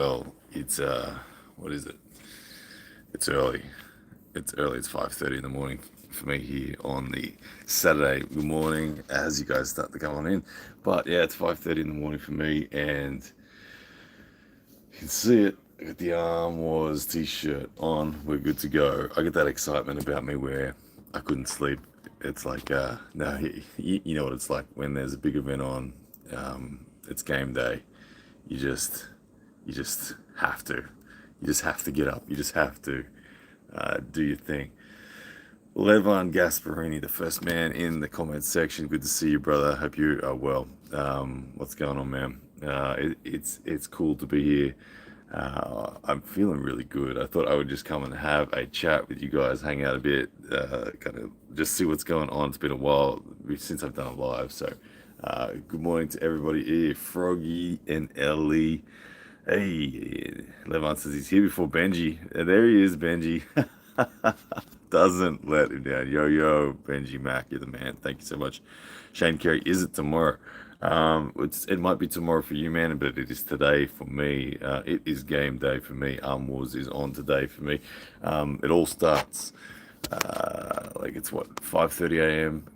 Well, it's what is it? It's early. It's early. It's 5:30 in the morning for me here on the Saturday. Good morning as you guys start to come on in. But yeah, it's 5:30 in the morning for me, and you can see it. I got the Arm Wars t-shirt on. We're good to go. I get that excitement about me where I couldn't sleep. It's like, no, you know what it's like when there's a big event on. It's game day. You just, you just have to. You just have to get up. You just have to do your thing. Levan Gasparini, the first man in the comments section. Good to see you, brother. Hope you are well. What's going on, man? It's cool to be here. I'm feeling really good. I thought I would just come and have a chat with you guys, hang out a bit, kind of just see what's going on. It's been a while since I've done a live, so good morning to everybody here, Froggy and Ellie. Hey, Levan says he's here before Benji. There he is, Benji. Doesn't let him down. Yo, yo, Benji Mac, you're the man. Thank you so much. Shane Carey, is it tomorrow? It might be tomorrow for you, man, but it is today for me. It is game day for me. Arm Wars is on today for me. It all starts like it's what 5:30 a.m.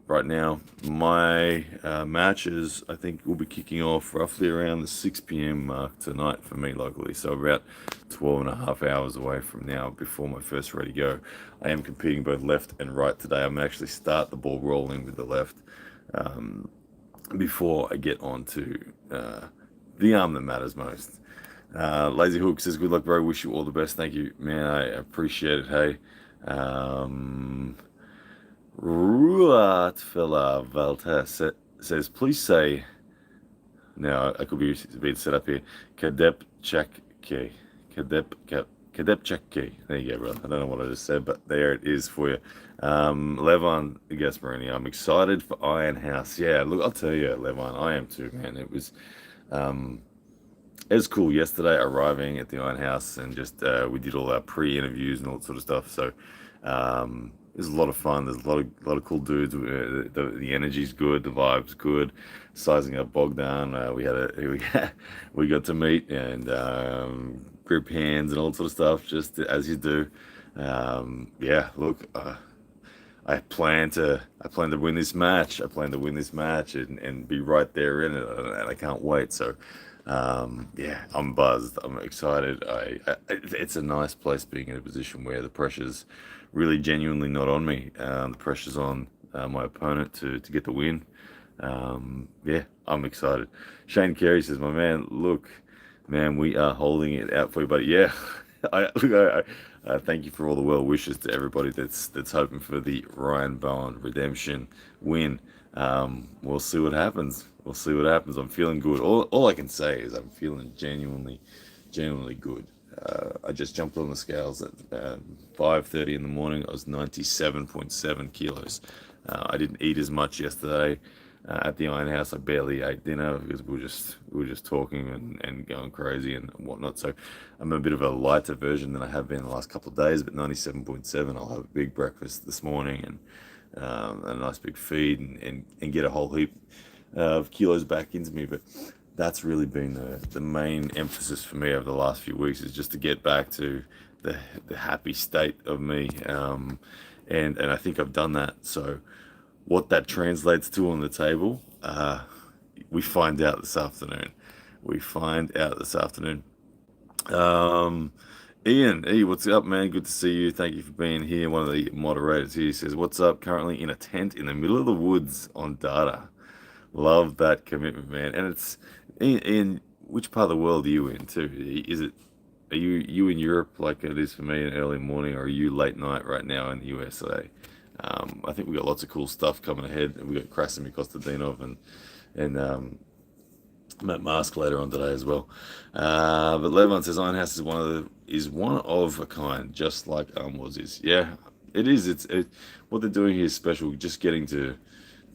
right now. My matches, I think, will be kicking off roughly around the 6 p.m. mark tonight for me locally. So about 12 and a half hours away from now before my first ready go. I am competing both left and right today. I'm going to actually start the ball rolling with the left before I get on to the arm that matters most. Lazy Hook says, good luck, bro. Wish you all the best. Thank you, man. I appreciate it. Hey. Ruatfella Valta says, please say, now I could be being set up here, Kadep Check K. Kadep Check K. There you go, bro. I don't know what I just said, but there it is for you. Levan Gasparini, I'm excited for Iron House. Yeah, look, I'll tell you, Levan, I am too, man. It was cool yesterday arriving at the Iron House and just we did all our pre-interviews and all that sort of stuff. So it was a lot of fun. There's a lot of cool dudes. The energy's good, the vibe's good. Sizing up Bogdan, we got to meet and grip hands and all that sort of stuff, just as you do. Yeah, look, I plan to win this match. I plan to win this match and be right there in it, and I can't wait. So, yeah, I'm buzzed. I'm excited. It's a nice place being in a position where the pressure's really genuinely not on me. The pressure's on my opponent to get the win. Yeah, I'm excited. Shane Carey says, "My man, look, man, we are holding it out for you, buddy." Yeah, thank you for all the well wishes to everybody that's hoping for the Ryan Bowen redemption win. We'll see what happens. We'll see what happens. I'm feeling good. All I can say is I'm feeling genuinely good. I just jumped on the scales at 5:30 in the morning. I was 97.7 kilos. I didn't eat as much yesterday at the Iron House. I barely ate dinner because we were just talking and going crazy and whatnot. So I'm a bit of a lighter version than I have been the last couple of days. But 97.7, I'll have a big breakfast this morning and a nice big feed and get a whole heap of kilos back into me. But that's really been the main emphasis for me over the last few weeks, is just to get back to the happy state of me. And I think I've done that. So what that translates to on the table, we find out this afternoon. We find out this afternoon. Um, Ian, hey, what's up, man? Good to see you. Thank you for being here. One of the moderators here says, what's up? Currently in a tent in the middle of the woods on data. Love that commitment, man. And it's in which part of the world are you in too? Are you in Europe like it is for me in early morning, or are you late night right now in the USA? I think we got lots of cool stuff coming ahead. We got Krasimir Kostadinov and Matt Mask later on today as well. But Levon says Iron House is one of a kind, just like ARMWARS is. Yeah, it is. What they're doing here is special. Just getting to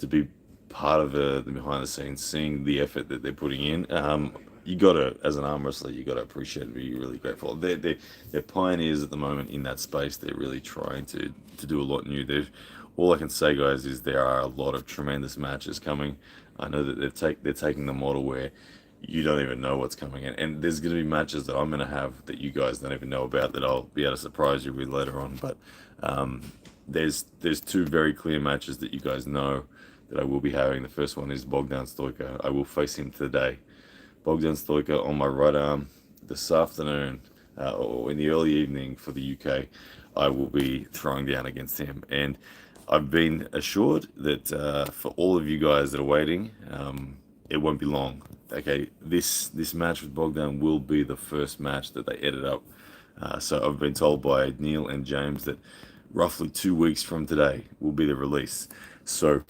be part of the behind the scenes, seeing the effort that they're putting in. You gotta, as an arm wrestler, you gotta appreciate it, be really grateful. They're pioneers at the moment in that space. They're really trying to do a lot new. All I can say, guys, is there are a lot of tremendous matches coming. I know that they're taking the model where you don't even know what's coming in. And there's going to be matches that I'm going to have that you guys don't even know about that I'll be able to surprise you with later on. But there's two very clear matches that you guys know that I will be having. The first one is Bogdan Stoica. I will face him today. Bogdan Stoica on my right arm this afternoon, or in the early evening for the UK. I will be throwing down against him. And I've been assured that for all of you guys that are waiting, it won't be long. Okay, this match with Bogdan will be the first match that they edit up. So I've been told by Neil and James that roughly 2 weeks from today will be the release. So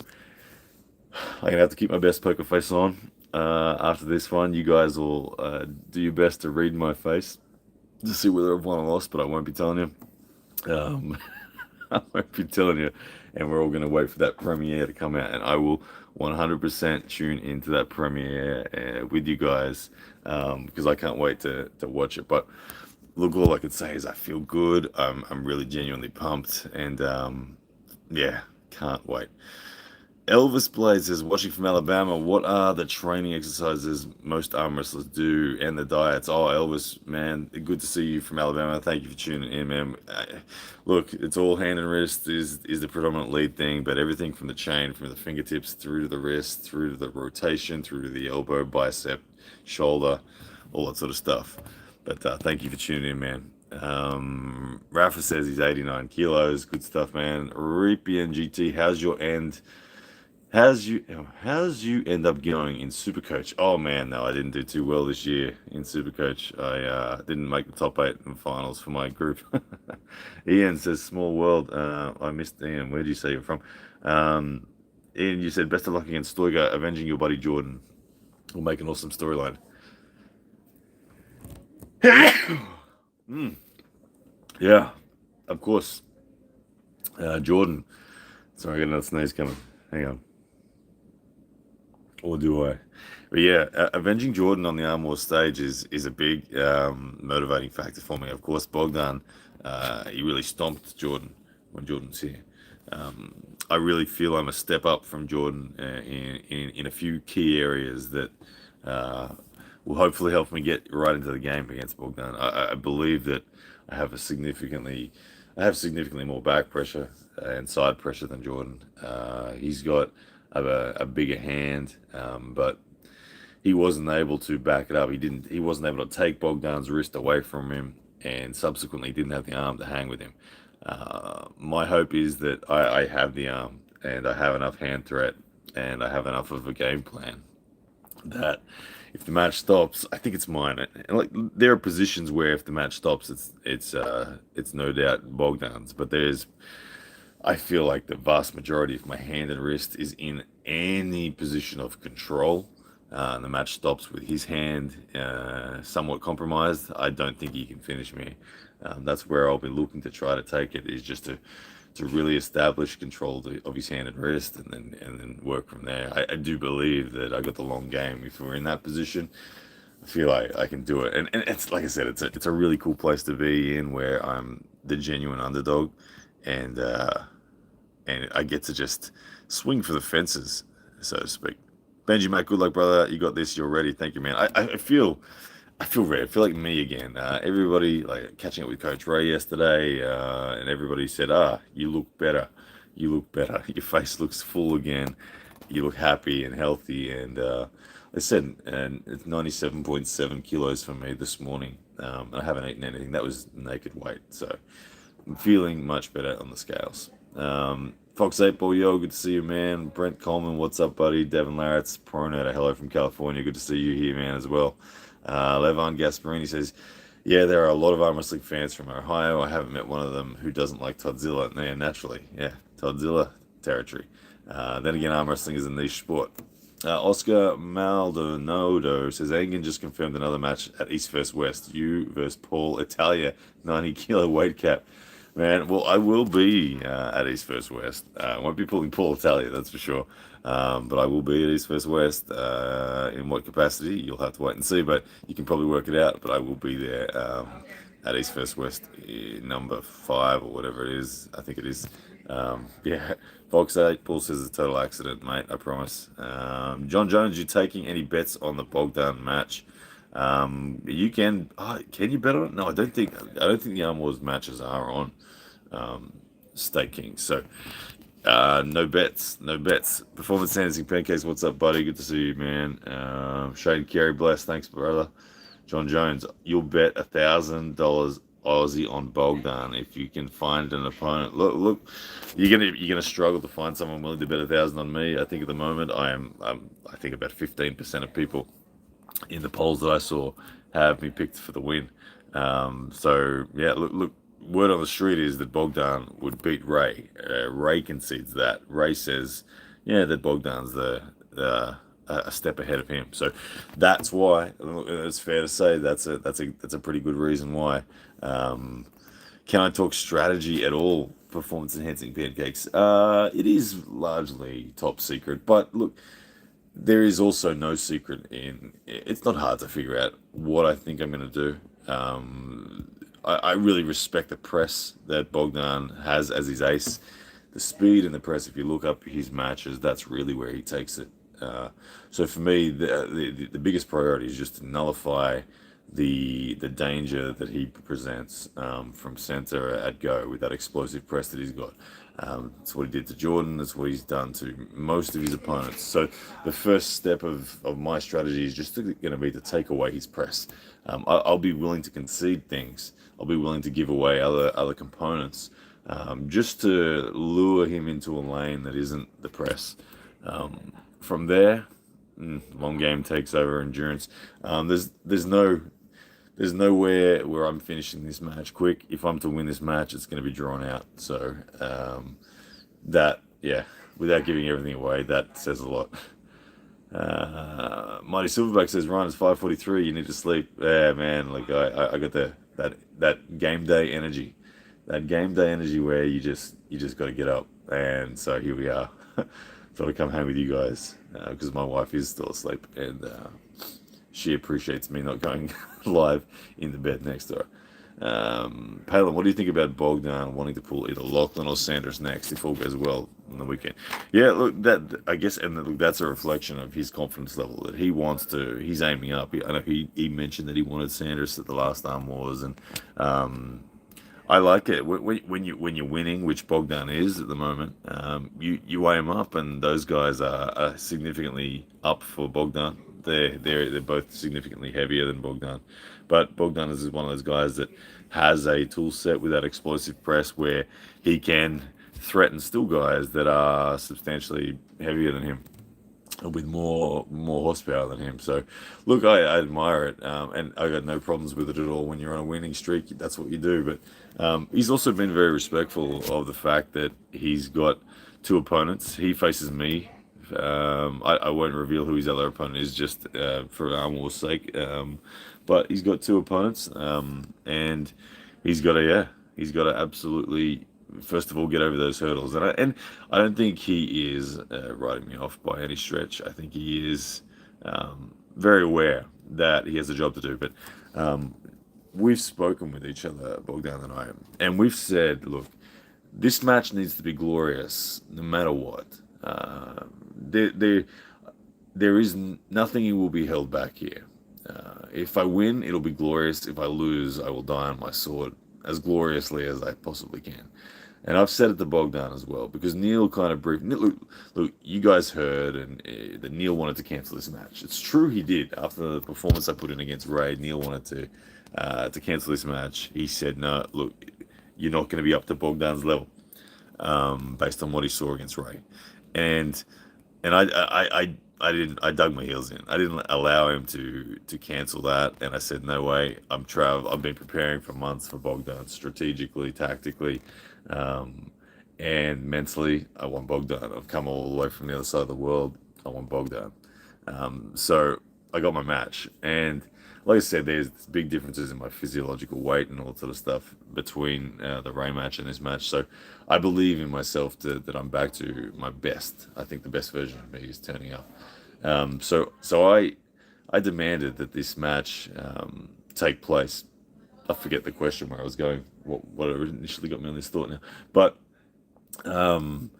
I'm gonna have to keep my best poker face on. After this one, you guys will do your best to read my face to see whether I've won or lost, but I won't be telling you. I won't be telling you, and we're all going to wait for that premiere to come out, and I will 100% tune into that premiere with you guys because I can't wait to watch it. But look, all I can say is I feel good. I'm really genuinely pumped, and yeah, can't wait. Elvis Blade says, watching from Alabama, what are the training exercises most arm wrestlers do and the diets? Oh, Elvis, man, good to see you from Alabama. Thank you for tuning in, man. Look, it's all hand and wrist is the predominant lead thing, but everything from the chain, from the fingertips through to the wrist, through to the rotation, through to the elbow, bicep, shoulder, all that sort of stuff. But thank you for tuning in, man. Rafa says he's 89 kilos. Good stuff, man. Reapian GT, how's your end? How's you end up going in Supercoach? Oh man, no, I didn't do too well this year in Supercoach. I didn't make the top 8 in the finals for my group. Ian says, "Small world." I missed Ian. Where did you say you're from? Ian, you said best of luck against Stoiga, avenging your buddy Jordan. We'll make an awesome storyline. Yeah, of course. Jordan. Sorry, I got another sneeze coming. Hang on. Or do I? But yeah, avenging Jordan on the ARMWARS stage is a big motivating factor for me. Of course, Bogdan, he really stomped Jordan when Jordan's here. I really feel I'm a step up from Jordan in a few key areas that will hopefully help me get right into the game against Bogdan. I believe that I have significantly more back pressure and side pressure than Jordan. He's got a bigger hand, but he wasn't able to back it up. He wasn't able to take Bogdan's wrist away from him, and subsequently didn't have the arm to hang with him. My hope is that I have the arm and I have enough hand threat and I have enough of a game plan that if the match stops, I think it's mine. And like there are positions where if the match stops, it's no doubt Bogdan's, but I feel like the vast majority of my hand and wrist is in any position of control. And the match stops with his hand somewhat compromised. I don't think he can finish me. That's where I'll be looking to try to take it, is just to really establish control of his hand and wrist, and then work from there. I do believe that I got the long game. If we're in that position, I feel like I can do it. And it's like I said, it's a really cool place to be in, where I'm the genuine underdog, and I get to just swing for the fences, so to speak. Benji, mate, good luck, brother. You got this. You're ready. Thank you, man. I feel ready. I feel like me again. Everybody, like catching up with Coach Ray yesterday, and everybody said, you look better. You look better. Your face looks full again. You look happy and healthy. And I said, and it's 97.7 kilos for me this morning. I haven't eaten anything. That was naked weight. So I'm feeling much better on the scales. Fox 8 Ball, yo, good to see you, man. Brent Coleman, what's up, buddy? Devin Larratt's Pronator, hello from California. Good to see you here, man, as well. Levan Gasparini says, yeah, there are a lot of arm wrestling fans from Ohio. I haven't met one of them who doesn't like Toddzilla. Yeah, naturally. Yeah, Toddzilla territory. Then again, arm wrestling is a niche sport. Oscar Maldonado says, Engen just confirmed another match at East vs West. You versus Paul Italia, 90 kilo weight cap. Man, well, I will be at East vs West. I won't be pulling Paul Italia, that's for sure. But I will be at East vs West. In what capacity, you'll have to wait and see. But you can probably work it out. But I will be there at East vs West, number 5 or whatever it is. I think it is Yeah, Fox 8 Paul says it's a total accident, mate. I promise. John Jones, you taking any bets on the Bogdan match? You can. Can you bet on it? No, I don't think. I don't think the ARMWARS matches are on staking. So no bets, no bets. Performance enhancing pancakes. What's up, buddy? Good to see you, man. Shane Carey, bless. Thanks, brother. John Jones, you'll bet $1,000 Aussie on Bogdan if you can find an opponent. Look, you're gonna struggle to find someone willing to bet 1,000 on me. I think at the moment I think about 15% of people in the polls that I saw have me picked for the win. So yeah, look. Word on the street is that Bogdan would beat Ray. Ray concedes that. Ray says, yeah, that Bogdan's a step ahead of him. So that's why it's fair to say that's a pretty good reason why. Um, can I talk strategy at all? Performance enhancing pancakes. It is largely top secret, but look, there is also no secret in. It's not hard to figure out what I think I'm going to do. I really respect the press that Bogdan has as his ace. The speed in the press, if you look up his matches, that's really where he takes it. So for me, the biggest priority is just to nullify the danger that he presents from center at go with that explosive press that he's got. That's what he did to Jordan. That's what he's done to most of his opponents. So the first step of my strategy is just going to be to take away his press. I'll be willing to concede things. I'll be willing to give away other components just to lure him into a lane that isn't the press. From there, long game takes over endurance. There's nowhere where I'm finishing this match quick. If I'm to win this match, it's going to be drawn out. So yeah, without giving everything away, that says a lot. Mighty Silverback says, Ryan, it's 5:43. You need to sleep. Yeah, man. Like I got that game day energy, that game day energy where you just got to get up. And so here we are. Thought I'd come home with you guys because my wife is still asleep and she appreciates me not going live in the bed next to her. Palin, what do you think about Bogdan wanting to pull either Lachlan or Sanders next if all goes well on the weekend? Yeah, look, that I guess, and look, that's a reflection of his confidence level that he wants to. He's aiming up. I know he mentioned that he wanted Sanders at the last ARMWARS, and I like it when you're winning, which Bogdan is at the moment. You weigh him up, and those guys are significantly up for Bogdan. They're both significantly heavier than Bogdan, but Bogdan is one of those guys that has a tool set with that explosive press where he can threaten still guys that are substantially heavier than him with more horsepower than him. So, look, I admire it, and I got no problems with it at all. When you're on a winning streak, that's what you do. But he's also been very respectful of the fact that he's got two opponents. He faces me. I won't reveal who his other opponent is just for ARMWAR's sake. But he's got two opponents, and he's got to absolutely first of all get over those hurdles. And I don't think he is writing me off by any stretch. I think he is very aware that he has a job to do. But we've spoken with each other, Bogdan and I, and we've said, look, this match needs to be glorious no matter what. There is nothing he will be held back here. If I win, it'll be glorious. If I lose, I will die on my sword as gloriously as I possibly can. And I've said it to Bogdan as well because Neil kind of briefed. Look, you guys heard and that Neil wanted to cancel this match. It's true he did. After the performance I put in against Ray, Neil wanted to cancel this match. He said, "No, look, you're not going to be up to Bogdan's level based on what he saw against Ray." And I dug my heels in. I didn't allow him to cancel that, and I said, no way. I've been preparing for months for Bogdan, strategically, tactically, and mentally. I want Bogdan. I've come all the way from the other side of the world. I want Bogdan. So I got my match, and like I said, there's big differences in my physiological weight and all that sort of stuff between the Ray match and this match. So I believe in myself that I'm back to my best. I think the best version of me is turning up. So I demanded that this match take place. I forget the question where I was going. What initially got me on this thought now, but Um,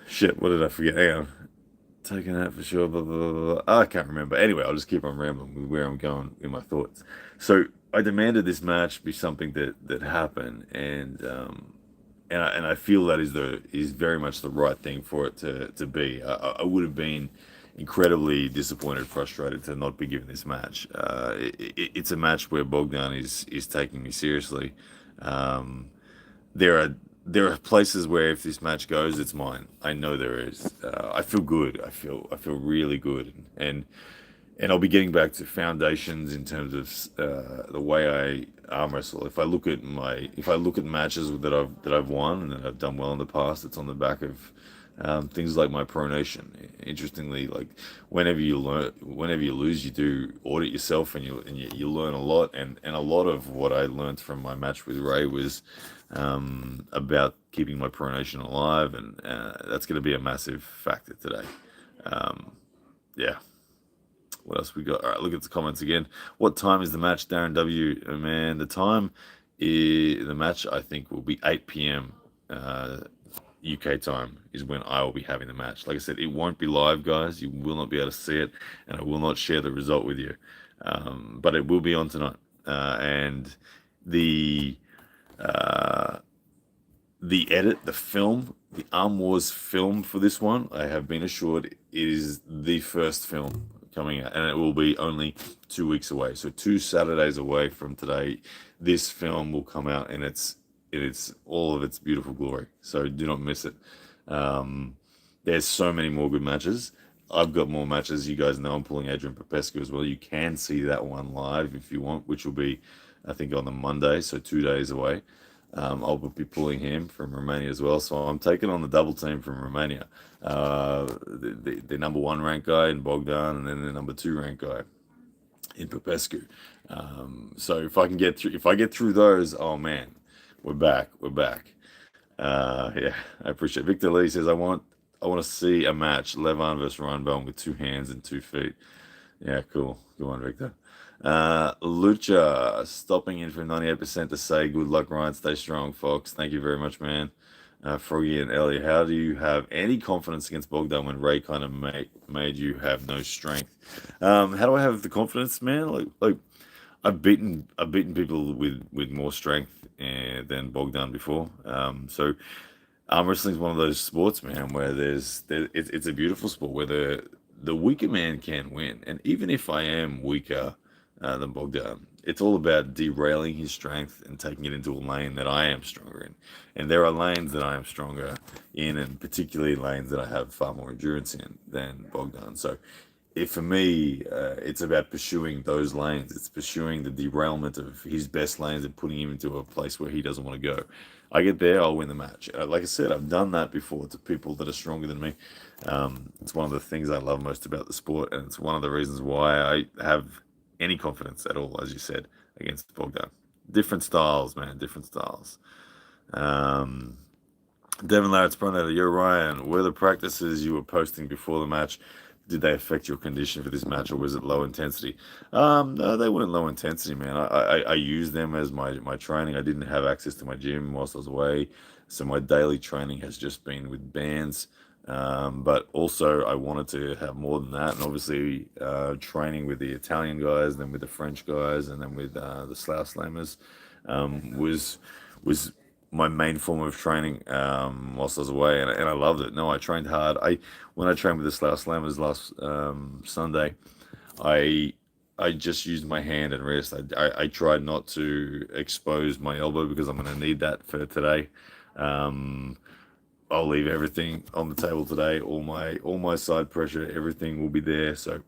shit, what did I forget? Hang on. Taking that for sure. Blah, blah, blah, blah. I can't remember. Anyway, I'll just keep on rambling with where I'm going in my thoughts. So I demanded this match be something that happened, and I feel that is very much the right thing for it to be. I would have been incredibly disappointed, frustrated to not be given this match. It's a match where Bogdan is taking me seriously. Um, there are there are places where if this match goes, it's mine. I know there is. I feel good. I feel really good, and I'll be getting back to foundations in terms of the way I arm wrestle. If I look at matches that I've won and that I've done well in the past, it's on the back of things like my pronation. Interestingly, like whenever you lose, you do audit yourself and you learn a lot. And a lot of what I learned from my match with Ray was about keeping my pronation alive, and that's going to be a massive factor today. Um, yeah. What else we got? All right, look at the comments again. What time is the match, Darren W? Man, the match I think will be 8 p.m. UK time is when I will be having the match. Like I said, it won't be live, guys. You will not be able to see it, and I will not share the result with you. But it will be on tonight. And the uh, the edit, the film, the Arm Wars film for this one, I have been assured it is the first film coming out, and it will be only 2 weeks away. So 2 Saturdays away from today, this film will come out in its all of its beautiful glory. So do not miss it. Um, there's so many more good matches. I've got more matches. You guys know I'm pulling Adrian Popescu as well. You can see that one live if you want, which will be, I think, on the Monday, so 2 days away. I'll be pulling him from Romania as well. So I'm taking on the double team from Romania. The number one ranked guy in Bogdan, and then the number two ranked guy in Popescu. So if I get through those, oh man, we're back. We're back. Yeah, I appreciate it. Victor Lee says I want to see a match, Levan versus Ryan Bone with 2 hands and 2 feet. Yeah, cool. Go on, Victor. Lucha stopping in from 98% to say good luck, Ryan. Stay strong, folks. Thank you very much, man. Froggy and Ellie, how do you have any confidence against Bogdan when Ray kind of made you have no strength? How do I have the confidence, man? Like I've beaten people with more strength than Bogdan before. So arm wrestling is one of those sports, man, where it's a beautiful sport where the weaker man can win, and even if I am weaker than Bogdan, it's all about derailing his strength and taking it into a lane that I am stronger in. And there are lanes that I am stronger in, and particularly lanes that I have far more endurance in than Bogdan. So for me, it's about pursuing those lanes. It's pursuing the derailment of his best lanes and putting him into a place where he doesn't want to go. I get there, I'll win the match. Like I said, I've done that before to people that are stronger than me. It's one of the things I love most about the sport, and it's one of the reasons why I have any confidence at all, as you said, against Bogdan. Different styles, man, different styles. Um, Devin Larrett's Pronator, you're Ryan. Were the practices you were posting before the match, did they affect your condition for this match, or was it low intensity? No, they weren't low intensity, man. I used them as my training. I didn't have access to my gym whilst I was away, so my daily training has just been with bands. But also, I wanted to have more than that, and obviously, training with the Italian guys, then with the French guys, and then with the Slough Slammers was my main form of training whilst I was away, and I loved it. No, I trained hard. When I trained with the Slough Slammers last Sunday, I I just used my hand and wrist. I tried not to expose my elbow because I'm going to need that for today. Um, I'll leave everything on the table today. All my side pressure, everything will be there. So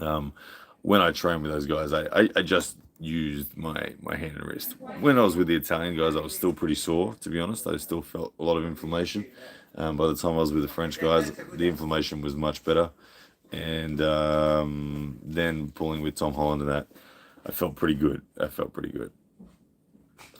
um, when I train with those guys, I just used my hand and wrist. When I was with the Italian guys, I was still pretty sore, to be honest. I still felt a lot of inflammation. By the time I was with the French guys, the inflammation was much better. And then pulling with Tom Holland and that, I felt pretty good. I felt pretty good.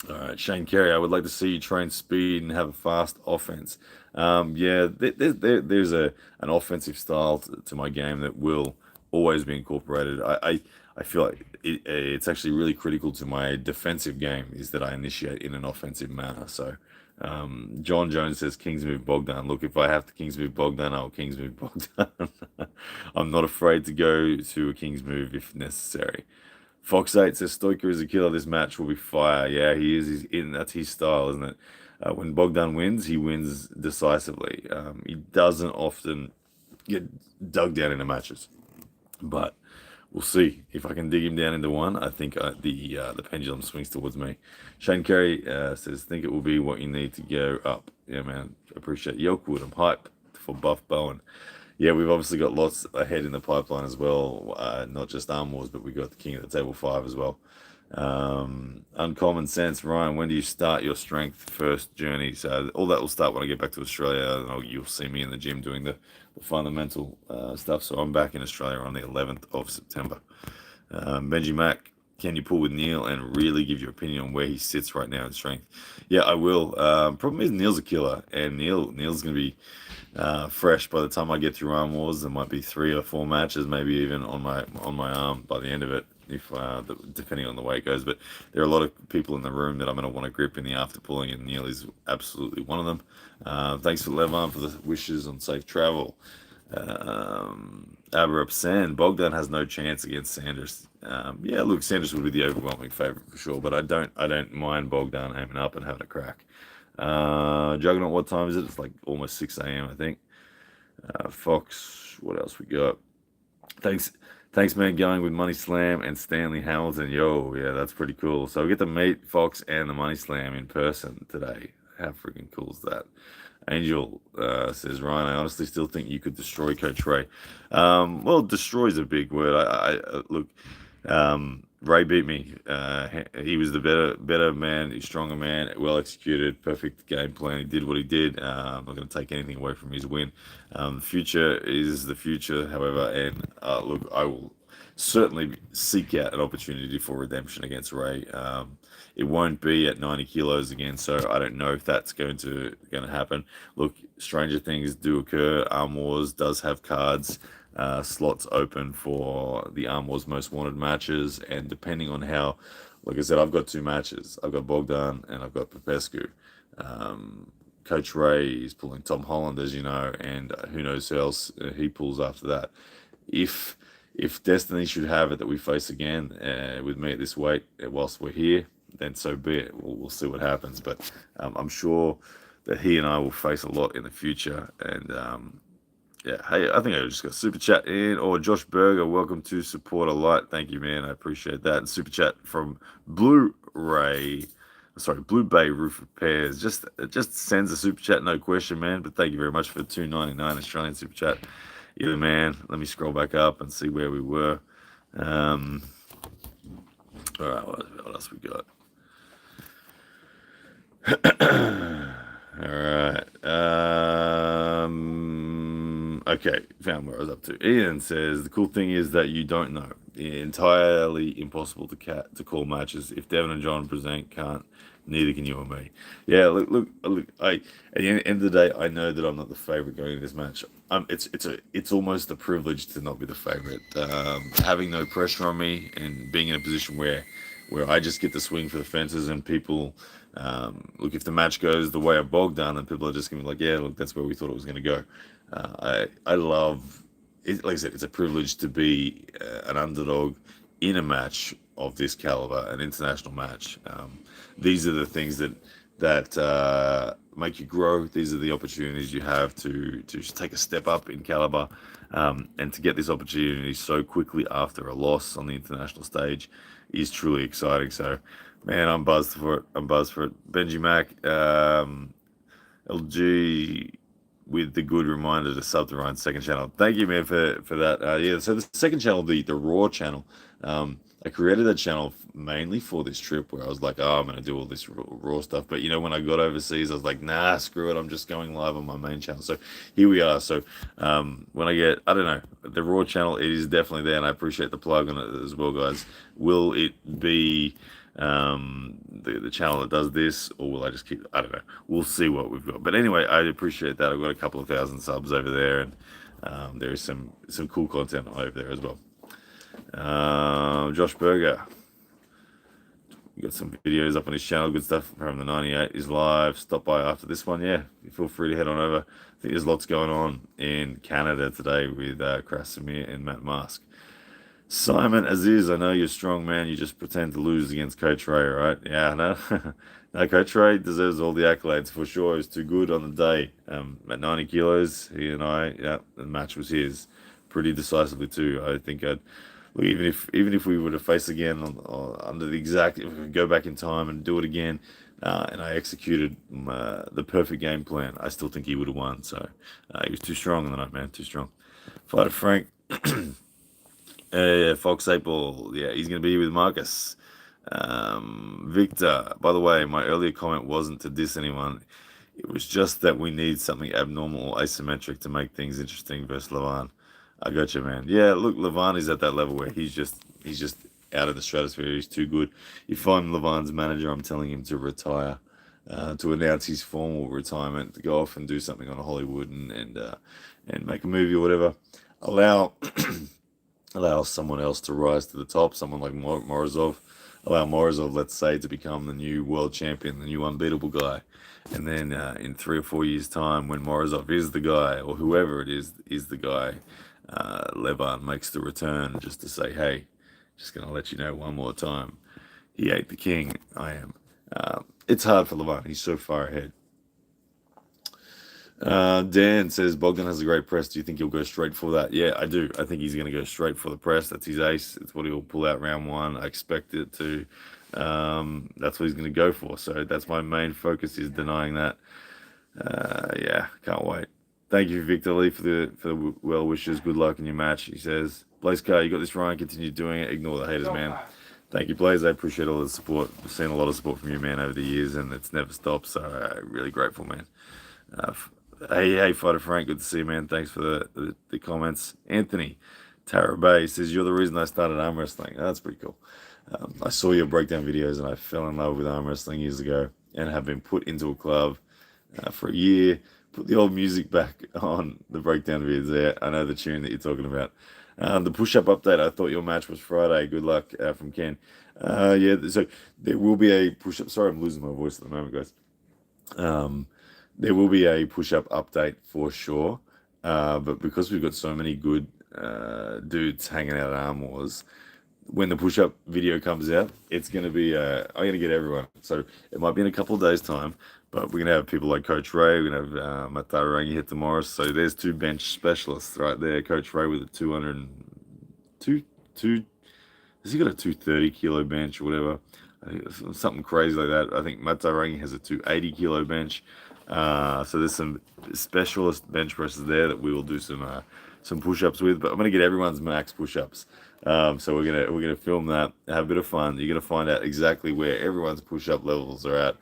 All right, Shane Carey, I would like to see you train speed and have a fast offense. Yeah, there's an offensive style to my game that will always be incorporated. I feel like it's actually really critical to my defensive game is that I initiate in an offensive manner. So John Jones says Kings move Bogdan. Look, if I have to Kings move Bogdan, I'll Kings move Bogdan. I'm not afraid to go to a Kings move if necessary. Fox 8 says Stoiker is a killer. This match will be fire. Yeah, he is. He's in. That's his style, isn't it? When Bogdan wins, he wins decisively. He doesn't often get dug down into matches, but we'll see if I can dig him down into one. I think the pendulum swings towards me. Shane Carey says, "Think it will be what you need to go up." Yeah, man. Appreciate Yelkwood. I'm hype for Buff Bowen. Yeah, we've obviously got lots ahead in the pipeline as well. Not just ARMWARS, but we got the King of the Table 5 as well. Uncommon Sense, Ryan, when do you start your strength first journey? So all that will start when I get back to Australia. You'll see me in the gym doing the fundamental stuff. So I'm back in Australia on the 11th of September. Benji Mack, can you pull with Neil and really give your opinion on where he sits right now in strength? Yeah, I will. Problem is Neil's a killer, and Neil's going to be fresh by the time I get through ARMWARS. There might be 3 or 4 matches, maybe even on my arm by the end of it, if depending on the way it goes. But there are a lot of people in the room that I'm going to want to grip in the after pulling, and Neil is absolutely one of them. Thanks for Levan for the wishes on safe travel. Aberrup Sand, Bogdan has no chance against Sanders. Yeah, look, Sanders would be the overwhelming favourite for sure, but I don't mind Bogdan aiming up and having a crack. Juggernaut, what time is it? It's like almost 6 a.m. I think. Fox, what else we got? Thanks, man. Going with Money Slam and Stanley Hamilton. Yo, yeah, that's pretty cool. So we get to meet Fox and the Money Slam in person today. How freaking cool is that? Angel says, Ryan, I honestly still think you could destroy Coach Ray. Well, destroy is a big word. Look, Ray beat me. He was the better man, the stronger man, well executed, perfect game plan. He did what he did. I'm not going to take anything away from his win. The future is the future, however, and look, I will certainly seek out an opportunity for redemption against Ray. It won't be at 90 kilos again, so I don't know if that's going to happen. Look, stranger things do occur. ARMWARS does have cards, slots open for the ARMWARS Most Wanted matches, and depending on how, like I said, I've got 2 matches. I've got Bogdan and I've got Popescu. Coach Ray is pulling Tom Holland, as you know, and who knows who else he pulls after that. If destiny should have it that we face again with me at this weight whilst we're here, then so be it. We'll see what happens. But I'm sure that he and I will face a lot in the future. And yeah, hey, I think I just got a super chat in. Or Josh Berger, welcome to Support a Light. Thank you, man. I appreciate that. And super chat from Blue Bay Roof Repairs. Just sends a super chat, no question, man. But thank you very much for the $2.99 Australian super chat. You're the man. Let me scroll back up and see where we were. All right, what else we got? All right. Okay, found where I was up to. Ian says the cool thing is that you don't know. Entirely impossible to call matches. If Devon and John present, can't. Neither can you or me. Yeah, look. At the end of the day, I know that I'm not the favorite going into this match. It's almost a privilege to not be the favorite. Having no pressure on me and being in a position where I just get to swing for the fences and people. Look, if the match goes the way of Bogdan, then people are just going to be like, yeah, look, that's where we thought it was going to go. I love it. Like I said, it's a privilege to be an underdog in a match of this caliber, an international match. These are the things that make you grow. These are the opportunities you have to take a step up in caliber, and to get this opportunity so quickly after a loss on the international stage is truly exciting. So, man, I'm buzzed for it. Benji Mac, LG, with the good reminder to sub to Ryan's second channel. Thank you, man, for that. Yeah, so the second channel, the Raw channel, I created that channel mainly for this trip where I was like, oh, I'm going to do all this raw stuff. But, when I got overseas, I was like, nah, screw it. I'm just going live on my main channel. So here we are. So when I get, I don't know, the Raw channel, it is definitely there. And I appreciate the plug on it as well, guys. Will it be the channel that does this, or will I just keep, I don't know. We'll see what we've got. But anyway, I appreciate that. I've got a couple of thousand subs over there. And there is some cool content over there as well. Josh Berger, You got some videos up on his channel, good stuff from the 98 is live. Stop by after this one, yeah. Feel free to head on over. I think there's lots going on in Canada today with Krasimir and Matt Mask. Simon Aziz, I know you're strong, man. You just pretend to lose against Coach Ray, right? Yeah, no. No, Coach Ray deserves all the accolades for sure. He was too good on the day. At 90 kilos, he and I, yeah, the match was his pretty decisively too. I think I'd look, even if we were to face again under the exact, if we could go back in time and do it again, and I executed the perfect game plan, I still think he would have won. So he was too strong on the night, man. Too strong. Fighter Frank. Fox April, yeah, he's going to be with Marcus. Victor, by the way, my earlier comment wasn't to diss anyone. It was just that we need something abnormal or asymmetric to make things interesting versus Levan. I got you, man. Yeah, look, Levan is at that level where he's just out of the stratosphere. He's too good. If I'm Levan's manager, I'm telling him to retire, to announce his formal retirement, to go off and do something on Hollywood and make a movie or whatever. Allow someone else to rise to the top, someone like Morozov. Allow Morozov, let's say, to become the new world champion, the new unbeatable guy. And then in 3 or 4 years' time, when Morozov is the guy, or whoever it is the guy, Levan makes the return just to say, hey, just going to let you know one more time. He ain't the king, I am. It's hard for Levan. He's so far ahead. Dan says Bogdan has a great press. Do you think he'll go straight for that? Yeah, I do. I think he's going to go straight for the press. That's his ace. It's what he'll pull out round one. I expect it to. That's what he's going to go for. So that's my main focus, is denying that. Yeah, can't wait. Thank you, Victor Lee, for the well wishes. Good luck in your match. He says, Blaze Car, you got this, Ryan. Continue doing it. Ignore the haters, man. Thank you, Blaze. I appreciate all the support. I've seen a lot of support from you, man, over the years, and it's never stopped. So really grateful, man. Hey, Fighter Frank, good to see you, man. Thanks for the comments. Anthony Tara Bay says, you're the reason I started arm wrestling. Oh, that's pretty cool. I saw your breakdown videos and I fell in love with arm wrestling years ago and have been put into a club for a year. Put the old music back on the breakdown videos there. I know the tune that you're talking about. The push-up update, I thought your match was Friday. Good luck from Ken. Yeah, so there will be a push-up. Sorry, I'm losing my voice at the moment, guys. There will be a push-up update for sure, but because we've got so many good dudes hanging out at ARMWARS, when the push-up video comes out, it's going to be, I'm going to get everyone. So it might be in a couple of days' time, but we're going to have people like Coach Ray, we're going to have Matarangi here tomorrow. So there's 2 bench specialists right there. Coach Ray with a 202, has he got a 230 kilo bench or whatever? I think something crazy like that. I think Matarangi has a 280 kilo bench. So there's some specialist bench presses there that we will do some push-ups with, but I'm gonna get everyone's max push-ups. So we're gonna film that, have a bit of fun. You're gonna find out exactly where everyone's push-up levels are at.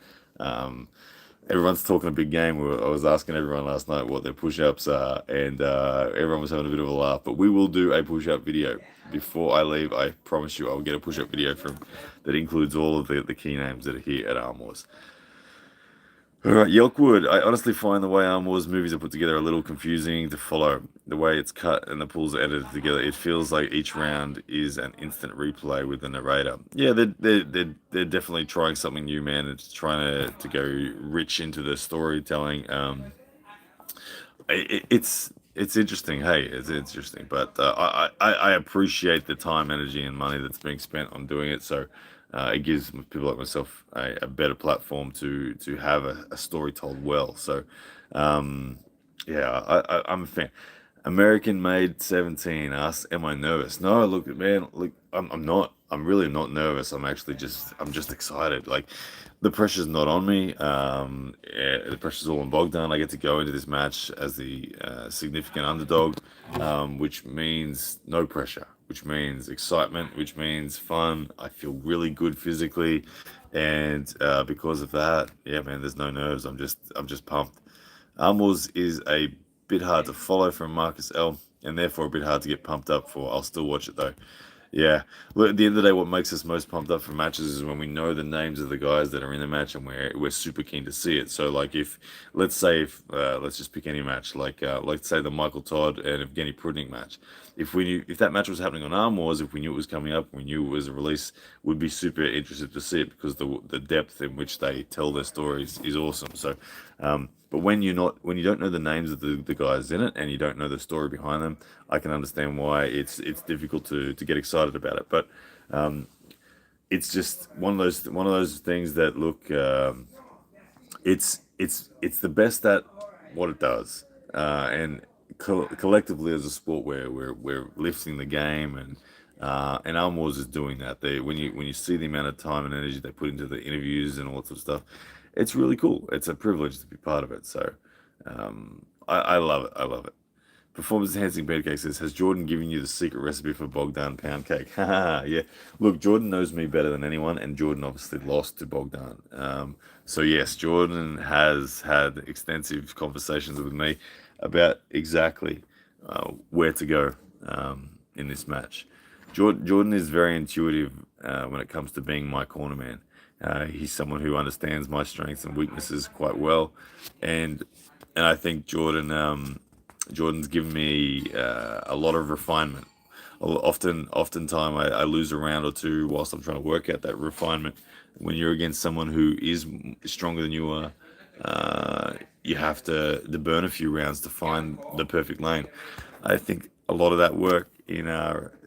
Everyone's talking a big game. I was asking everyone last night what their push-ups are, and everyone was having a bit of a laugh. But we will do a push-up video before I leave. I promise you, I'll get a push-up video that includes all of the key names that are here at ARMWARS. All right, Yelkwood. I honestly find the way ARMWARS movies are put together a little confusing to follow. The way it's cut and the pulls are edited together, it feels like each round is an instant replay with the narrator. Yeah, they're definitely trying something new, man. It's trying to go rich into the storytelling. It's interesting. Hey, it's interesting, but I appreciate the time, energy, and money that's being spent on doing it. So. It gives people like myself a better platform to have a story told well. So, yeah, I'm a fan. American Made 17 asks, "Am I nervous?" No, look, man, look, I'm not. I'm really not nervous. I'm just excited. Like, the pressure's not on me. Yeah, the pressure's all on Bogdan. I get to go into this match as the significant underdog, which means no pressure, which means excitement, which means fun. I feel really good physically, and because of that, yeah, man, there's no nerves. I'm just pumped. ARMWARS is a bit hard to follow from Marcus L, and therefore a bit hard to get pumped up for. I'll still watch it though. Yeah. Look, at the end of the day, what makes us most pumped up for matches is when we know the names of the guys that are in the match and we're super keen to see it. So like if let's say if let's just pick any match, like let's say the Michael Todd and Evgeny Prudnik match. If we knew if that match was happening on Arm Wars, if we knew it was coming up, we knew it was a release, we'd be super interested to see it because the depth in which they tell their stories is awesome. So but when you don't know the names of the guys in it and you don't know the story behind them, I can understand why it's difficult to get excited about it. But um, it's just one of those things that look it's the best at what it does, and collectively as a sport, we're lifting the game, and Arm Wars is doing that. They when you see the amount of time and energy they put into the interviews and all that sort of stuff, it's really cool. It's a privilege to be part of it. So I love it. I love it. Performance enhancing pancake says, has Jordan given you the secret recipe for Bogdan pound cake? Haha, yeah. Look, Jordan knows me better than anyone, and Jordan obviously lost to Bogdan. So yes, Jordan has had extensive conversations with me about exactly where to go in this match. Jordan is very intuitive when it comes to being my corner man. He's someone who understands my strengths and weaknesses quite well, and I think Jordan's given me a lot of refinement. Oftentimes I lose a round or two whilst I'm trying to work out that refinement. When you're against someone who is stronger than you are, you have to burn a few rounds to find the perfect lane. I think a lot of that work in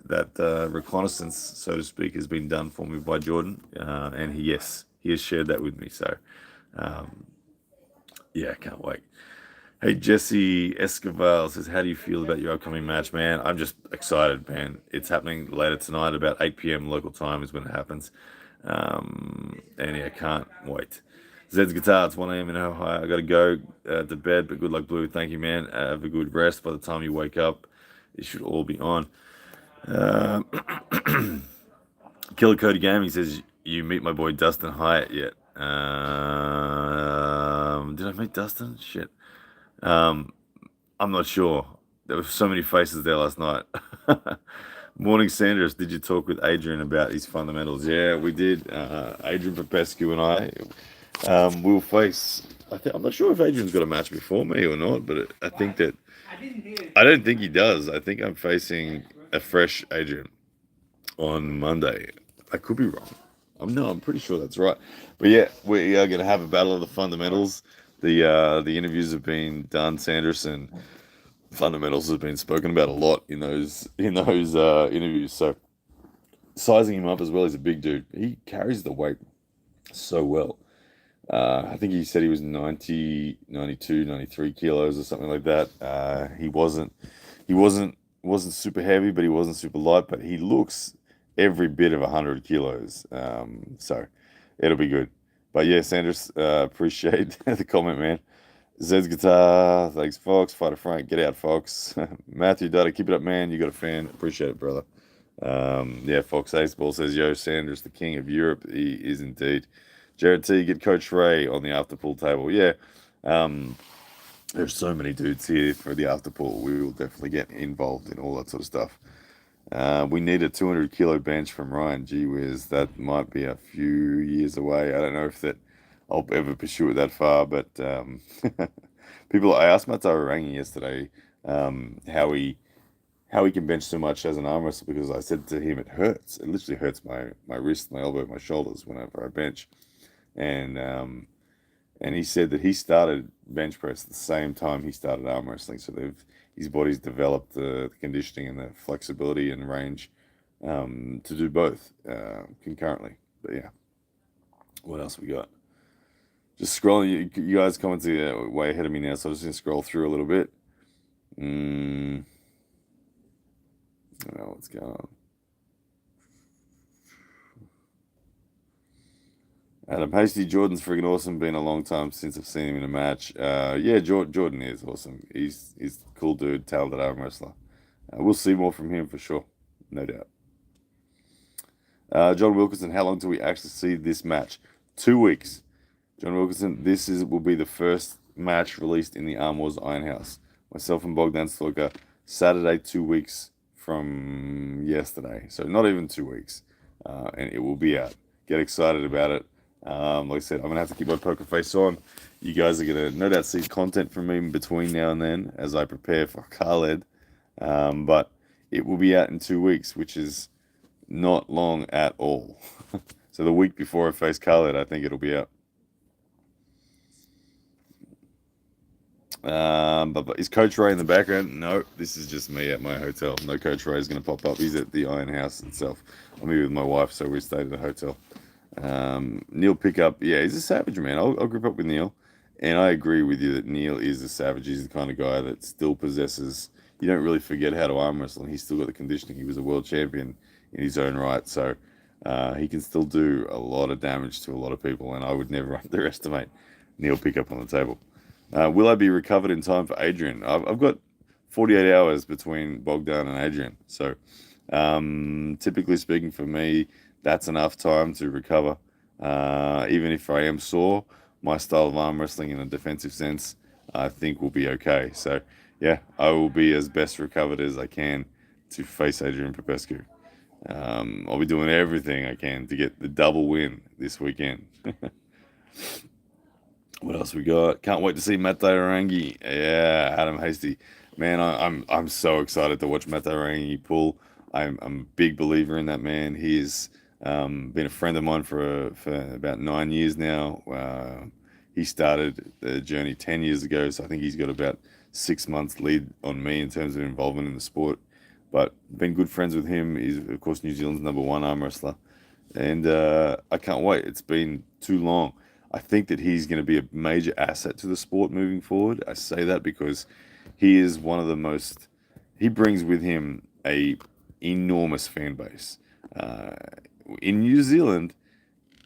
that reconnaissance, so to speak, has been done for me by Jordan, and yes, he has shared that with me. So yeah, I can't wait. Hey, Jesse Escobar says, how do you feel about your upcoming match, man? I'm just excited, man. It's happening later tonight, about 8 p.m. local time is when it happens. And yeah, can't wait. Zed's Guitar, it's 1 a.m. in Ohio. I got to go to bed, but good luck, Blue. Thank you, man. Have a good rest. By the time you wake up, it should all be on. Uh, Killer Cody Gaming says, you meet my boy Dustin Hyatt yet? Did I meet Dustin? Shit. Um, I'm not sure. There were so many faces there last night. Morning, Sanders. Did you talk with Adrian about his fundamentals? Yeah, we did. Adrian Popescu and will face. I'm not sure if Adrian's got a match before me or not, but I think that I don't think he does. I think I'm facing a fresh Adrian on Monday. I could be wrong. I'm pretty sure that's right. But yeah, we are going to have a battle of the fundamentals. The interviews have been done, Sanderson. Fundamentals have been spoken about a lot in those interviews. So sizing him up as well, he's a big dude. He carries the weight so well. I think he said he was 90, 92, 93 kilos or something like that. He wasn't super heavy, but he wasn't super light. But he looks every bit of 100 kilos. So it'll be good. But yeah, Sanders, appreciate the comment, man. Zed's Guitar, thanks, Fox. Fighter Frank, get out, Fox. Matthew Dudder, keep it up, man. You got a fan. Appreciate it, brother. Yeah, Fox Aceball says, yo, Sanders, the king of Europe. He is indeed. Jared T, get Coach Ray on the after pool table. Yeah, um, there's so many dudes here for the after pool. We will definitely get involved in all that sort of stuff. We need a 200 kilo bench from Ryan. Gee whiz, that might be a few years away. I don't know if that I'll ever pursue it that far, but I asked Matt Rangi yesterday how he can bench so much as an arm wrestler because I said to him it hurts. It literally hurts my wrist, my elbow, my shoulders whenever I bench, and he said that he started bench press at the same time he started arm wrestling. So his body's developed the conditioning and the flexibility and range to do both concurrently. But yeah, what else we got? Just scrolling, you guys commenting way ahead of me now, so I'm just gonna scroll through a little bit. I don't know what's going on. Adam Hasty, Jordan's freaking awesome. Been a long time since I've seen him in a match. Yeah, Jordan is awesome. He's a cool dude, talented arm wrestler. We'll see more from him for sure, no doubt. John Wilkinson, how long do we actually see this match? 2 weeks. John Wilkinson, will be the first match released in the Arm Wars Ironhouse. Myself and Bogdan Stalker, Saturday, 2 weeks from yesterday, so not even 2 weeks, and it will be out. Get excited about it. Like I said, I'm gonna have to keep my poker face on. You guys are gonna no doubt see content from me between now and then as I prepare for Khaled, but it will be out in 2 weeks, which is not long at all. So the week before I face Khaled, I think it'll be out. But is Coach Ray in the background? No, this is just me at my hotel. No Coach Ray is going to pop up. He's at the Iron House itself. I'm here with my wife, so we stayed at the hotel. Neil Pickup, yeah, he's a savage, man. I'll group up with Neil. And I agree with you that Neil is a savage. He's the kind of guy that still possesses, you don't really forget how to arm wrestle. And he's still got the conditioning. He was a world champion in his own right. So he can still do a lot of damage to a lot of people. And I would never underestimate Neil Pickup on the table. Will I be recovered in time for Adrian? I've got 48 hours between Bogdan and Adrian. So, typically speaking, for me, that's enough time to recover. Even if I am sore, my style of arm wrestling in a defensive sense, I think will be okay. So, yeah, I will be as best recovered as I can to face Adrian Popescu. I'll be doing everything I can to get the double win this weekend. What else we got? Can't wait to see Mate Rangi. Yeah, Adam Hasty. Man, I'm so excited to watch Mate Rangi pull. I'm a big believer in that man. He's been a friend of mine for about 9 years now. He started the journey 10 years ago, so I think he's got about 6 months lead on me in terms of involvement in the sport. But been good friends with him. He's of course New Zealand's #1 arm wrestler, and I can't wait. It's been too long. I think that he's going to be a major asset to the sport moving forward. I say that because he is one of the most. He brings with him a enormous fan base. In New Zealand,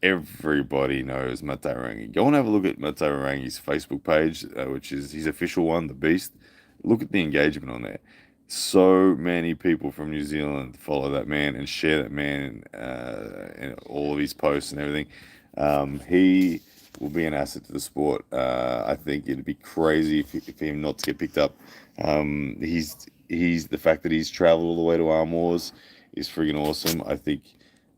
everybody knows Mate Rangi. Go and have a look at Mate Rangi's Facebook page, which is his official one, The Beast. Look at the engagement on there. So many people from New Zealand follow that man and share that man and all of his posts and everything. He will be an asset to the sport. I think it'd be crazy if him not to get picked up. He's the fact that he's traveled all the way to ARMWARS is friggin' awesome. I think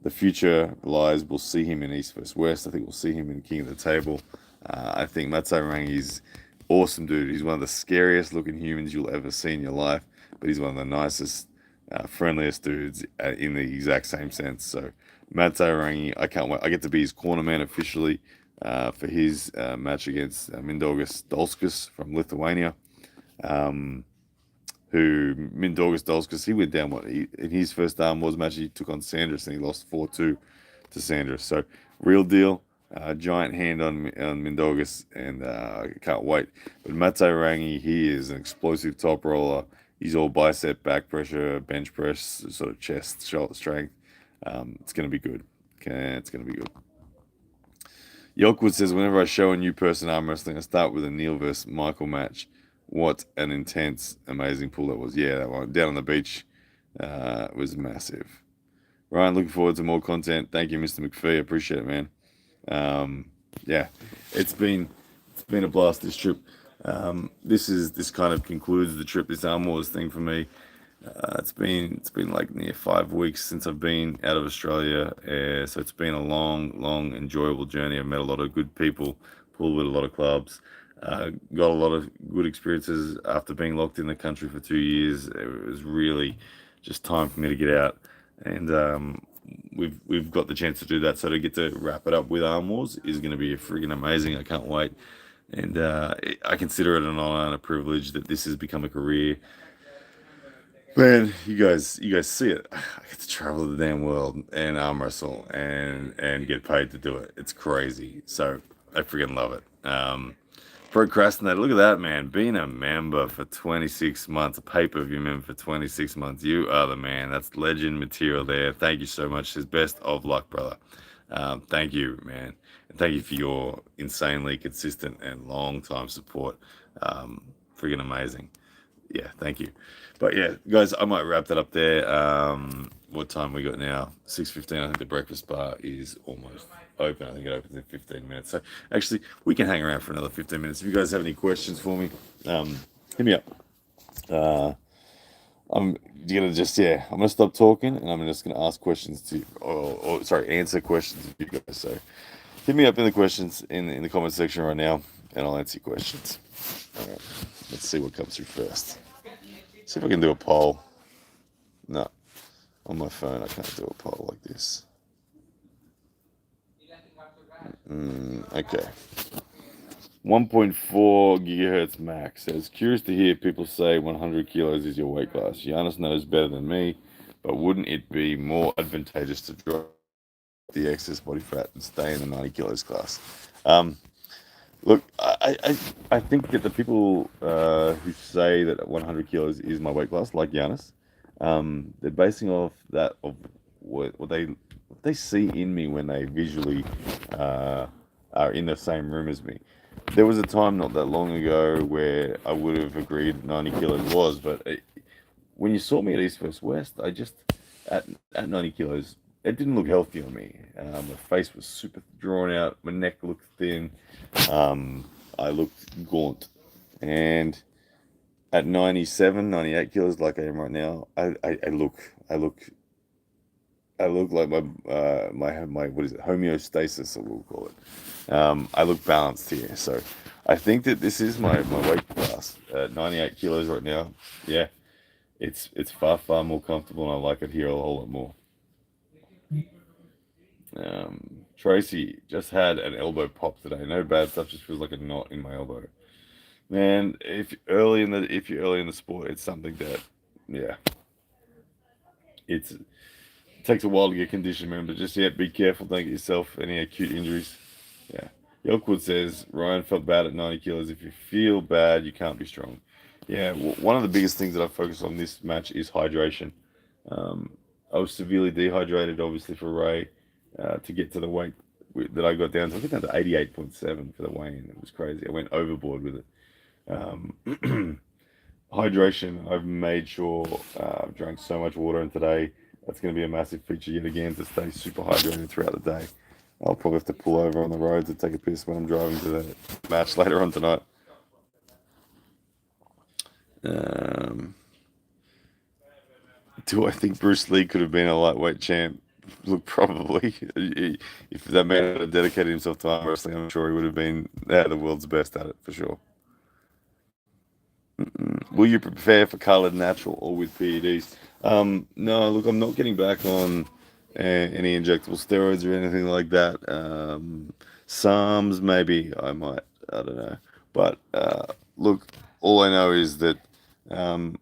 the future lies. We'll see him in East vs West. I think we'll see him in King of the Table. I think Mate Rangi's awesome dude. He's one of the scariest looking humans you'll ever see in your life, but he's one of the nicest, friendliest dudes in the exact same sense. So Mate Rangi, I can't wait. I get to be his corner man officially for his match against Mindaugas Dolskas from Lithuania. Who Mindaugas Dolskas, he went down in his first ARMWARS match, he took on Sanders and he lost 4-2 to Sanders. So real deal, giant hand on Mindaugas, and I can't wait. But Mate Rangi, he is an explosive top roller. He's all bicep, back pressure, bench press, sort of chest, shoulder strength. It's going to be good. Okay, it's going to be good. Yolkwood says, whenever I show a new person arm wrestling, I start with a Neil versus Michael match. What an intense, amazing pull that was. Yeah, that one down on the beach was massive. Ryan, looking forward to more content. Thank you, Mr. McPhee. Appreciate it, man. Yeah, it's been a blast this trip. This kind of concludes the trip, this ARMWARS thing for me. It's been like near 5 weeks since I've been out of Australia, so it's been a long, enjoyable journey. I've met a lot of good people, pulled with a lot of clubs. Got a lot of good experiences after being locked in the country for 2 years. It was really just time for me to get out, and we've got the chance to do that. So to get to wrap it up with ARMWARS is going to be friggin' amazing. I can't wait, and I consider it an honor and a privilege that this has become a career. Man, you guys see it. I get to travel the damn world and arm wrestle and get paid to do it. It's crazy. So I freaking love it. Procrastinator, look at that, man. Being a member for 26 months, a pay-per-view member for 26 months. You are the man. That's legend material there. Thank you so much. Says best of luck, brother. Thank you, man. And thank you for your insanely consistent and long-time support. Freaking amazing. Yeah, thank you. But yeah, guys, I might wrap that up there. What time we got now? 6:15. I think the breakfast bar is almost open. I think it opens in 15 minutes. So actually, we can hang around for another 15 minutes. If you guys have any questions for me, hit me up. I'm gonna just I'm gonna stop talking and I'm just gonna ask questions to or sorry, answer questions to you guys. So hit me up in the questions in the comment section right now, and I'll answer your questions. All right, let's see what comes through first. See if I can do a poll. No, on my phone I can't do a poll like this. Okay. 1.4 gigahertz max says, curious to hear people say 100 kilos is your weight class. Giannis knows better than me, but wouldn't it be more advantageous to drop the excess body fat and stay in the 90 kilos class? Um, Look, I think that the people who say that 100 kilos is my weight class, like Giannis, they're basing off that of what they see in me when they visually uh, are in the same room as me. There was a time not that long ago where I would have agreed 90 kilos was, but when you saw me at East First West, I just at at 90 kilos, it didn't look healthy on me. My face was super drawn out. My neck looked thin. I looked gaunt. And at 97, 98 kilos, like I am right now, I look like my what is it, homeostasis, or we'll call it. I look balanced here. So I think that this is my weight class at 98 kilos right now. Yeah, it's far, far more comfortable, and I like it here a whole lot more. Tracy just had an elbow pop today. No bad stuff, just feels like a knot in my elbow. Man, if you're early in the sport, it's something that, yeah, it takes a while to get conditioned, man. But just be careful. Don't get yourself any acute injuries. Yeah. Yelkwood says Ryan felt bad at 90 kilos. If you feel bad, you can't be strong. Yeah, one of the biggest things that I focus on this match is hydration. Um, I was severely dehydrated, obviously, for Ray to get to the weight that I got down to. I got down to 88.7 for the weigh-in. It was crazy. I went overboard with it. Hydration, I've made sure I've drank so much water, and today that's going to be a massive feature yet again to stay super hydrated throughout the day. I'll probably have to pull over on the road to take a piss when I'm driving to the match later on tonight. Um, do I think Bruce Lee could have been a lightweight champ? Look, probably. If that man had dedicated himself to arm wrestling, I'm sure he would have been the world's best at it for sure. Will you prepare for colored natural or with PEDs? No, look, I'm not getting back on any injectable steroids or anything like that. Some maybe I might, I don't know. But look, all I know is that um,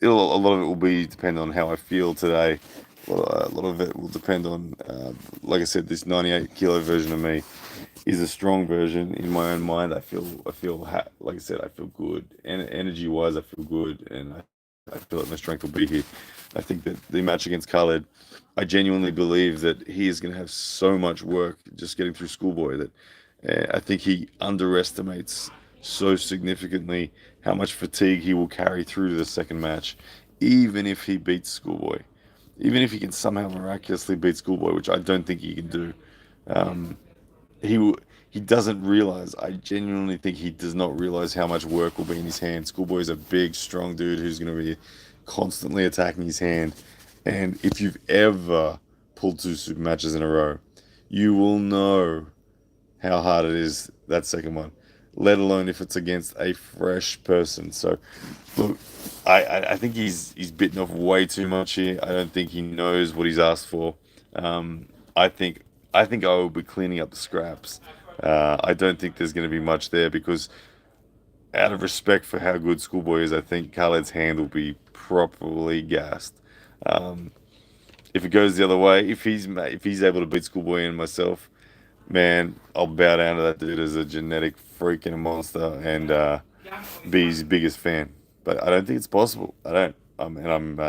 a lot of it will be depend on how I feel today. A lot of it will depend on, like I said, this 98 kilo version of me is a strong version in my own mind. Like I said, I feel good, and energy wise, I feel good, and I feel like my strength will be here. I think that the match against Khaled, I genuinely believe that he is going to have so much work just getting through schoolboy that I think he underestimates so significantly how much fatigue he will carry through to the second match, even if he beats schoolboy, even if he can somehow miraculously beat schoolboy, which I don't think he can do. Um, he he doesn't realize. I genuinely think he does not realize how much work will be in his hand. Schoolboy is a big, strong dude who's going to be constantly attacking his hand. And if you've ever pulled two super matches in a row, you will know how hard it is that second one. Let alone if it's against a fresh person. So, look, I think he's bitten off way too much here. I don't think he knows what he's asked for. Um, I think I think I will be cleaning up the scraps. I don't think there's going to be much there because, out of respect for how good Schoolboy is, I think Khaled's hand will be properly gassed. Um, if it goes the other way, if he's able to beat Schoolboy and myself, man, I'll bow down to that dude as a genetic freak and a monster and be his biggest fan. But I don't think it's possible. I don't. And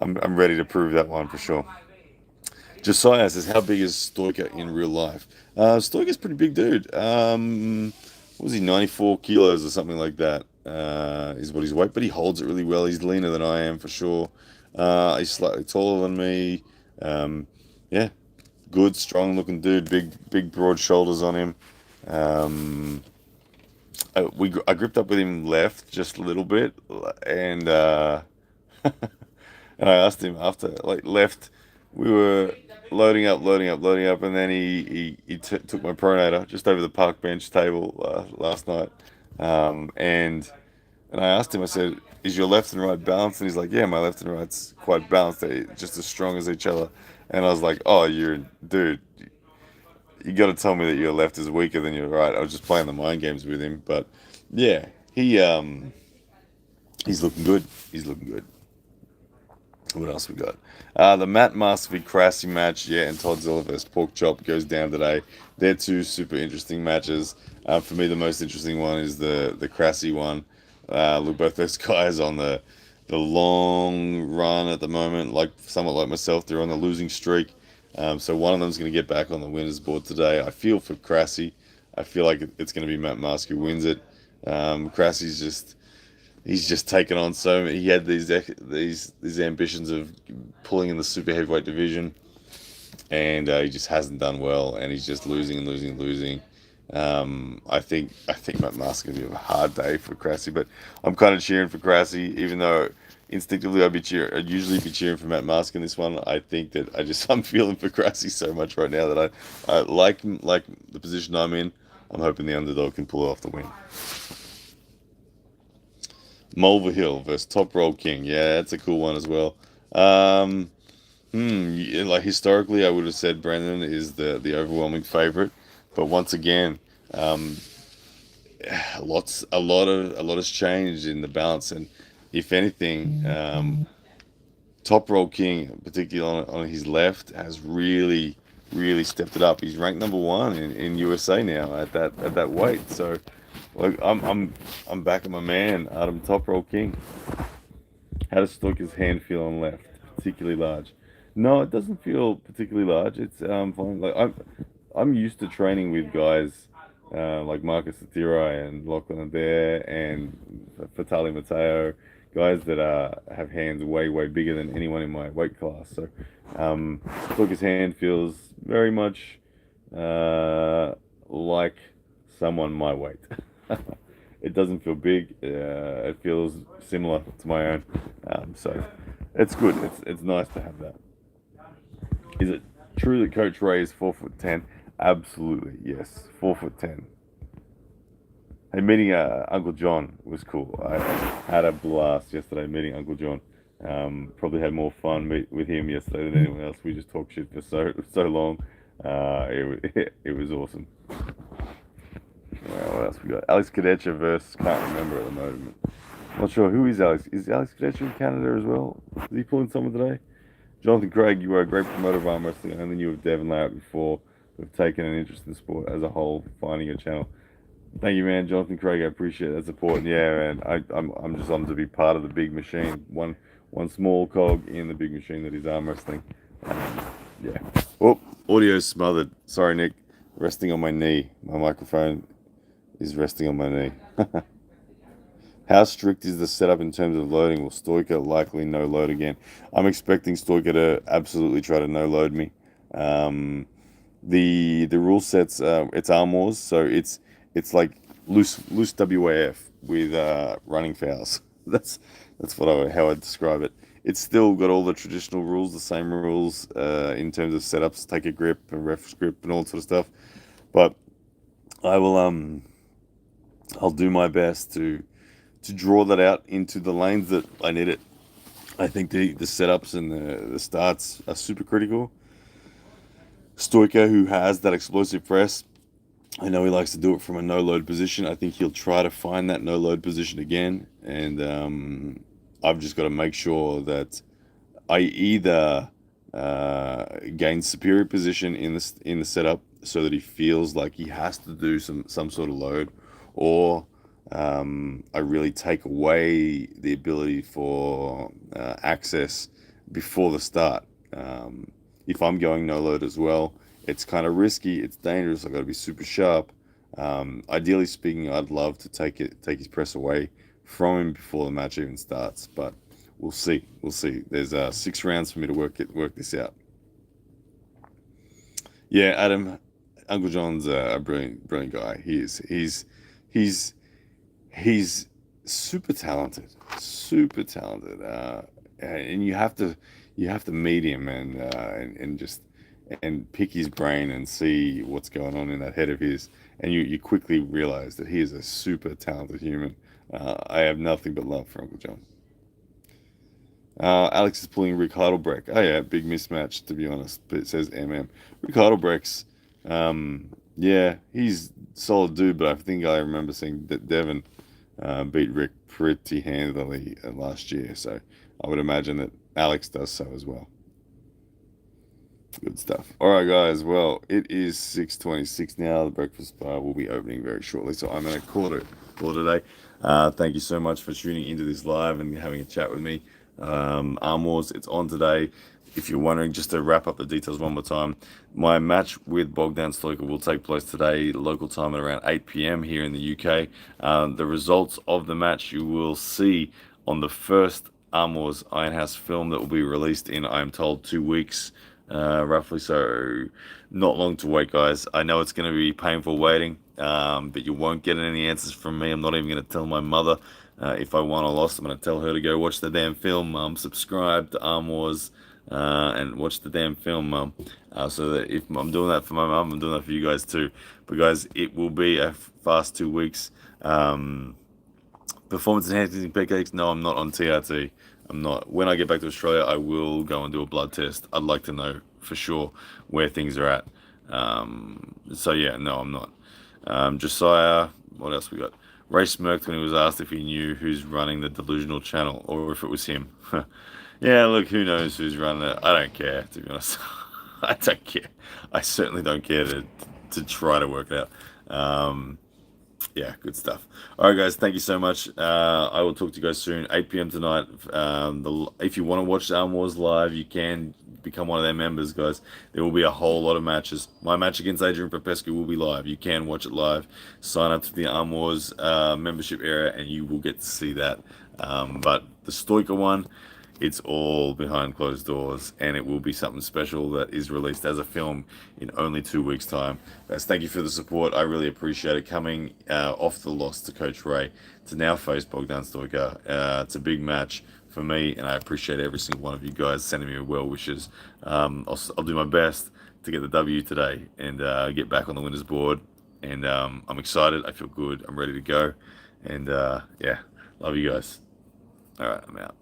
I'm ready to prove that one for sure. Josiah says, "How big is Stoica in real life?" Stoica's a pretty big dude. What was he, 94 kilos or something like that? Is what his weight, but he holds it really well. He's leaner than I am for sure. He's slightly taller than me. Yeah, good, strong-looking dude. Big, broad shoulders on him. Um, I gripped up with him left just a little bit, and And I asked him after, like, left, we were loading up, and then he took my pronator just over the park bench table last night. And I asked him, I said, is your left and right balanced? And he's like, yeah, my left and right's quite balanced, they're just as strong as each other. And I was like, oh, dude, you got to tell me that your left is weaker than your right. I was just playing the mind games with him, but yeah, he's looking good. He's looking good. What else we got? The Matt Master v Crassi match, yeah, and Toddzilla versus Pork Chop goes down today. They're two super interesting matches. For me, the most interesting one is the Crassi one. Look, both those guys on the long run at the moment, like somewhat like myself, they're on the losing streak. So one of them's going to get back on the winners board today. I feel for Crassi. I feel like it's going to be Matt Mask who wins it. Crassi's just he's just taken on so many. He had these ambitions of pulling in the super heavyweight division, and he just hasn't done well, and he's just losing and losing and losing. I think Matt Mask is gonna be a hard day for Crassi, but I'm kind of cheering for Crassi, even though instinctively I'd usually be cheering for Matt Mask in this one. I think that I'm feeling for Crassi so much right now that I like the position I'm in. I'm hoping the underdog can pull off the win. Mulvihill versus Top Roll King. Yeah, that's a cool one as well. Um, like historically, I would have said Brendan is the overwhelming favorite, but once again, um, a lot has changed in the balance, and if anything, Top Roll King, particularly on his left, has really stepped it up. He's ranked number one in USA now at that weight. So, like, I'm backing my man, Adam Top Roll King. How does Stoiker's hand feel on left? Particularly large? No, it doesn't feel particularly large. It's fine. Like I'm used to training with guys like Marcus Satirai and Lachlan Adair and Fatali Mateo, guys that have hands way bigger than anyone in my weight class. So Stoiker's hand feels very much like someone my weight. It doesn't feel big. It feels similar to my own. So it's good. It's nice to have that. Is it true that Coach Ray is 4'10"? Absolutely, yes. 4'10". Hey, meeting Uncle John was cool. I had a blast yesterday meeting Uncle John. Probably had more fun with him yesterday than anyone else. We just talked shit for so long. It was awesome. What else we got? Alex Kadecha versus can't remember at the moment. Not sure who is Alex. Is Alex Kadecha in Canada as well? Is he pulling someone today? Jonathan Craig, you are a great promoter of arm wrestling. I only knew of Devon Layout before. We've taken an interest in the sport as a whole, finding your channel. Thank you, man, Jonathan Craig. I appreciate that support. And yeah, man, I'm just on to be part of the big machine. One small cog in the big machine that is arm wrestling. Yeah. Oh, audio smothered. Sorry, Nick. Resting on my knee. My microphone is resting on my knee. How strict is the setup in terms of loading? Will Stoiker likely no load again? I'm expecting Stoiker to absolutely try to no load me. The rule sets it's ARMWARS, so it's like loose WAF with running fouls. That's how I describe it. It's still got all the traditional rules, the same rules in terms of setups, take a grip and ref grip and all that sort of stuff. But I will I'll do my best to draw that out into the lanes that I need it. I think the setups and the starts are super critical. Stoiker, who has that explosive press, I know he likes to do it from a no load position. I think he'll try to find that no load position again, and I've just got to make sure that I either gain superior position in the setup so that he feels like he has to do some sort of load, or I really take away the ability for access before the start. If I'm going no load as well, it's kind of risky. It's dangerous. I've got to be super sharp. Ideally speaking, I'd love to take his press away from him before the match even starts, but we'll see. We'll see. There's 6 rounds for me to work this out. Yeah, Adam, Uncle John's a brilliant guy. He is. He's super talented. Super talented. and you have to meet him and just and pick his brain and see what's going on in that head of his, and you quickly realize that he is a super talented human. I have nothing but love for Uncle John. Alex is pulling Rick Heidelberg. Oh yeah, big mismatch to be honest. But it says MM. Rick Heidelberg's, yeah, he's solid dude. But I think I remember seeing that Devon beat Rick pretty handily last year. So I would imagine that Alex does so as well. Good stuff. All right, guys. Well, it is 6:26 now. The breakfast bar will be opening very shortly, so I'm going to call it a day. Thank you so much for tuning into this live and having a chat with me. Arm Wars, it's on today. If you're wondering, just to wrap up the details one more time, my match with Bogdan Stoiker will take place today, local time at around 8 p.m. here in the UK. The results of the match you will see on the first Arm Wars Ironhouse film that will be released in, I'm told, 2 weeks, roughly. So not long to wait, guys. I know it's going to be painful waiting, but you won't get any answers from me. I'm not even going to tell my mother if I won or lost. I'm going to tell her to go watch the damn film, Mum. Subscribe to Arm Wars and watch the damn film, Mum. So that if I'm doing that for my mum, I'm doing that for you guys too. But guys, it will be a fast 2 weeks. Performance enhancing pancakes? No, I'm not on TRT. I'm not. When I get back to Australia, I will go and do a blood test. I'd like to know for sure where things are at. So yeah, no, I'm not. Josiah, what else we got? Ray smirked when he was asked if he knew who's running the delusional channel or if it was him. Yeah, look, who knows who's running it? I don't care, to be honest. I don't care. I certainly don't care to try to work it out. Yeah, good stuff. All right, guys, thank you so much. I will talk to you guys soon. 8 p.m. tonight. If you want to watch Arm Wars live, you can become one of their members, guys. There will be a whole lot of matches. My match against Adrian Popescu will be live. You can watch it live. Sign up to the Arm Wars membership area, and you will get to see that. But the Stoiker one, it's all behind closed doors, and it will be something special that is released as a film in only 2 weeks' time. Guys, thank you for the support. I really appreciate it. Coming off the loss to Coach Ray to now face Bogdan Stoiker, it's a big match for me, and I appreciate every single one of you guys sending me well wishes. I'll do my best to get the W today and get back on the winners board. And I'm excited. I feel good. I'm ready to go. And yeah, love you guys. All right, I'm out.